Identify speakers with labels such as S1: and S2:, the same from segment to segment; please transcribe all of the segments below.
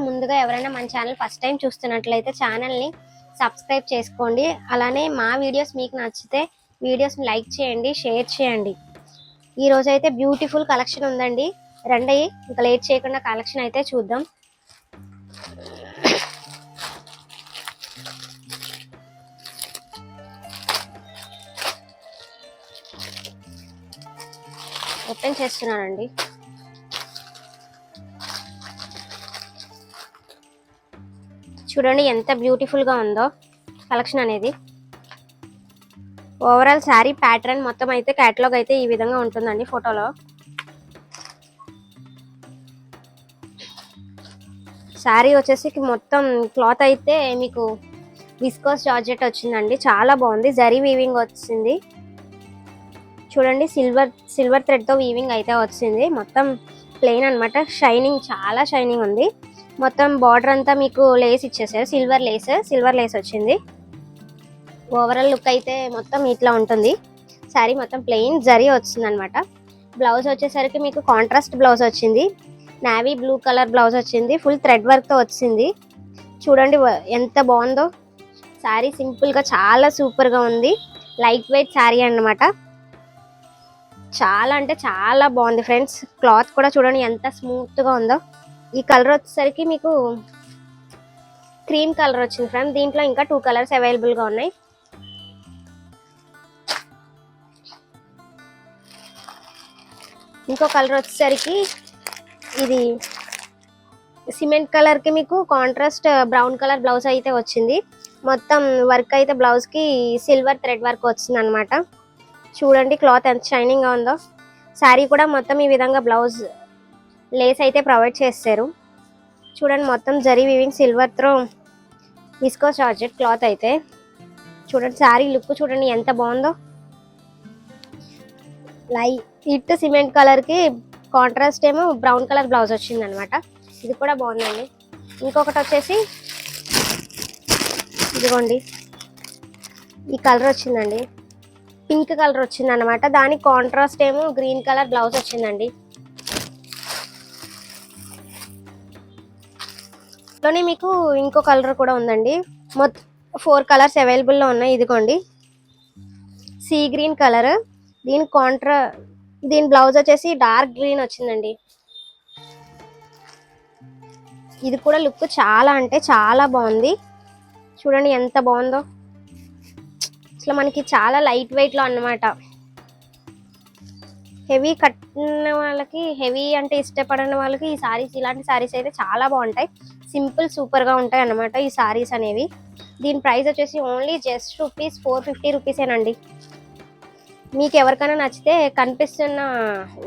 S1: ముందుగా ఎవరైనా మన ఛానల్ ఫస్ట్ టైం చూస్తున్నట్లయితే ఛానల్ని సబ్స్క్రైబ్ చేసుకోండి. అలానే మా వీడియోస్ మీకు నచ్చితే వీడియోస్ని లైక్ చేయండి, షేర్ చేయండి. ఈ రోజు అయితే బ్యూటిఫుల్ కలెక్షన్ ఉందండి. రండి ఇంకా లేట్ చేయకుండా కలెక్షన్ అయితే చూద్దాం. ఓపెన్ చేస్తున్నానండి. చూడండి ఎంత బ్యూటిఫుల్గా ఉందో కలెక్షన్ అనేది. ఓవరాల్ శారీ ప్యాటర్న్ మొత్తం అయితే క్యాటలాగ్ అయితే ఈ విధంగా ఉంటుందండి. ఫోటోలో శారీ వచ్చేసి మొత్తం క్లాత్ అయితే మీకు విస్కోస్ జార్జెట్ వచ్చిందండి. చాలా బాగుంది. జరీ వీవింగ్ వచ్చింది. చూడండి సిల్వర్ థ్రెడ్తో వీవింగ్ అయితే వచ్చింది. మొత్తం ప్లెయిన్ అనమాట. షైనింగ్ చాలా షైనింగ్ ఉంది. మొత్తం బార్డర్ అంతా మీకు లేస్ ఇచ్చేసారు. సిల్వర్ లేస్ వచ్చింది. ఓవరాల్ లుక్ అయితే మొత్తం ఇట్లా ఉంటుంది. శారీ మొత్తం ప్లెయిన్ జరీ వచ్చింది అనమాట. బ్లౌజ్ వచ్చేసరికి మీకు కాంట్రాస్ట్ బ్లౌజ్ వచ్చింది. నావీ బ్లూ కలర్ బ్లౌజ్ వచ్చింది. ఫుల్ థ్రెడ్ వర్క్తో వచ్చింది. చూడండి ఎంత బాగుందో శారీ. సింపుల్గా చాలా సూపర్గా ఉంది. లైట్ వెయిట్ శారీ అన్నమాట. చాలా అంటే చాలా బాగుంది ఫ్రెండ్స్. క్లాత్ కూడా చూడండి ఎంత స్మూత్గా ఉందో. ఈ కలర్ వచ్చేసరికి మీకు క్రీమ్ కలర్ వచ్చింది ఫ్రెండ్స్. దీంట్లో ఇంకా 2 కలర్స్ అవైలబుల్గా ఉన్నాయి. ఇంకో కలర్ వచ్చేసరికి ఇది సిమెంట్ కలర్కి మీకు కాంట్రాస్ట్ బ్రౌన్ కలర్ బ్లౌజ్ అయితే వచ్చింది. మొత్తం వర్క్ అయితే బ్లౌజ్కి సిల్వర్ థ్రెడ్ వర్క్ వచ్చింది అనమాట. చూడండి క్లాత్ ఎంత షైనింగ్గా ఉందో. శారీ కూడా మొత్తం ఈ విధంగా బ్లౌజ్ లేస్ అయితే ప్రొవైడ్ చేస్తారు. చూడండి మొత్తం జరీ వీవింగ్ సిల్వర్తో విస్కోస్ జార్జెట్ క్లాత్ అయితే. చూడండి శారీ లుక్ చూడండి ఎంత బాగుందో. లైట్ సిమెంట్ కలర్కి కాంట్రాస్ట్ ఏమో బ్రౌన్ కలర్ బ్లౌజ్ వచ్చింది అనమాట. ఇది కూడా బాగుందండి. ఇంకొకటి వచ్చేసి ఇదిగోండి ఈ కలర్ వచ్చిందండి. పింక్ కలర్ వచ్చింది అనమాట. దానికి కాంట్రాస్ట్ ఏమో గ్రీన్ కలర్ బ్లౌజ్ వచ్చిందండి. లోనే మీకు ఇంకో కలర్ కూడా ఉందండి. మొత్తం 4 కలర్స్ అవైలబుల్లో ఉన్నాయి. ఇదిగోండి సీ గ్రీన్ కలర్. దీని బ్లౌజ్ వచ్చేసి డార్క్ గ్రీన్ వచ్చిందండి. ఇది కూడా లుక్ చాలా అంటే చాలా బాగుంది. చూడండి ఎంత బాగుందో. అసలు మనకి చాలా లైట్ వెయిట్లో అన్నమాట. హెవీ కట్టిన వాళ్ళకి, హెవీ అంటే ఇష్టపడిన వాళ్ళకి ఈ సారీస్, ఇలాంటి సారీస్ అయితే చాలా బాగుంటాయి. సింపుల్ సూపర్గా ఉంటాయి అన్నమాట ఈ సారీస్ అనేవి. దీని ప్రైస్ వచ్చేసి ఓన్లీ జస్ట్ ₹450 రూపీసేనండి. మీకు ఎవరికైనా నచ్చితే కనిపిస్తున్న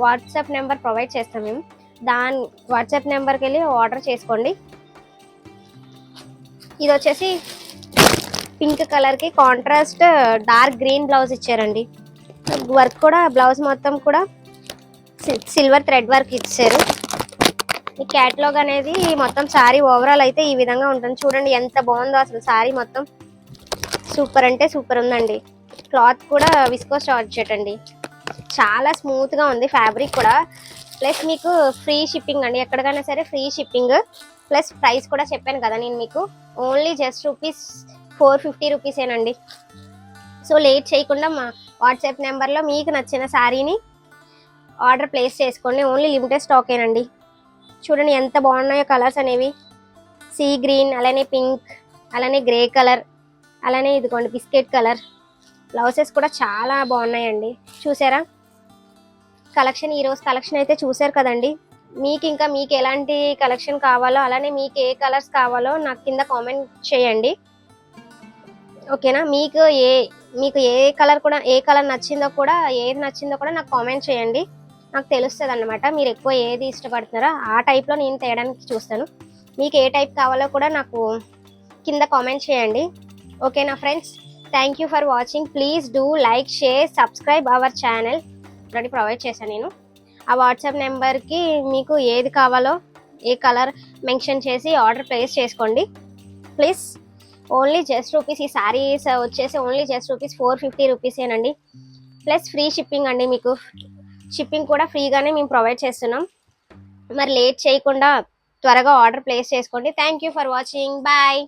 S1: వాట్సాప్ నెంబర్ ప్రొవైడ్ చేస్తాం మేము. దాని వాట్సాప్ నెంబర్కి వెళ్ళి ఆర్డర్ చేసుకోండి. ఇది వచ్చేసి పింక్ కలర్కి కాంట్రాస్ట్ డార్క్ గ్రీన్ బ్లౌజ్ ఇచ్చారండి. వర్క్ కూడా బ్లౌజ్ మొత్తం కూడా సిల్వర్ థ్రెడ్ వర్క్ ఇచ్చారు. ఈ క్యాటలాగ్ అనేది మొత్తం శారీ ఓవరాల్ అయితే ఈ విధంగా ఉంటుంది. చూడండి ఎంత బాగుందో అసలు. శారీ మొత్తం సూపర్ అంటే సూపర్ ఉందండి. క్లాత్ కూడా విస్కోస్ జార్జెట్ అండి. చాలా స్మూత్గా ఉంది ఫ్యాబ్రిక్ కూడా. ప్లస్ మీకు ఫ్రీ షిప్పింగ్ అండి. ఎక్కడికైనా సరే ఫ్రీ షిప్పింగ్. ప్లస్ ప్రైస్ కూడా చెప్పాను కదా నేను మీకు. ఓన్లీ జస్ట్ ₹450 రూపీసేనండి. సో లేట్ చేయకుండా మా వాట్సాప్ నెంబర్లో మీకు నచ్చిన శారీని ఆర్డర్ ప్లేస్ చేసుకోండి. ఓన్లీ లిమిటెడ్ స్టాకేనండి. చూడండి ఎంత బాగున్నాయో కలర్స్ అనేవి. సీ గ్రీన్, అలానే పింక్, అలానే గ్రే కలర్, అలానే ఇదిగోండి బిస్కెట్ కలర్. బ్లౌజెస్ కూడా చాలా బాగున్నాయండి. చూసారా కలెక్షన్? ఈరోజు కలెక్షన్ అయితే చూసారు కదండి. మీకు ఎలాంటి కలెక్షన్ కావాలో, అలానే మీకు ఏ కలర్స్ కావాలో నాకు కింద కామెంట్ చేయండి. ఓకేనా? మీకు ఏ కలర్ నచ్చిందో కూడా, ఏది నచ్చిందో కూడా నాకు కామెంట్ చేయండి. నాకు తెలుస్తుంది అన్నమాట మీరు ఎక్కువ ఏది ఇష్టపడుతున్నారో ఆ టైప్లో నేను తేయడానికి చూస్తాను. మీకు ఏ టైప్ కావాలో కూడా నాకు కింద కామెంట్ చేయండి. ఓకేనా friends? Thank you for watching. Please do like, share, subscribe our channel. Already provide చేశాను నేను. ఆ వాట్సాప్ నెంబర్కి మీకు ఏది కావాలో, ఏ కలర్ మెన్షన్ చేసి ఆర్డర్ ప్లేస్ చేసుకోండి ప్లీజ్. Only just rupees. ఈ శారీస్ వచ్చేసి ఓన్లీ జస్ట్ ₹450 రూపీసేనండి. ప్లస్ ఫ్రీ షిప్పింగ్ అండి. మీకు షిప్పింగ్ కూడా ఫ్రీగానే మేము ప్రొవైడ్ చేస్తున్నాం. మరి లేట్ చేయకుండా త్వరగా ఆర్డర్ ప్లేస్ చేసుకోండి. Thank you for watching. Bye.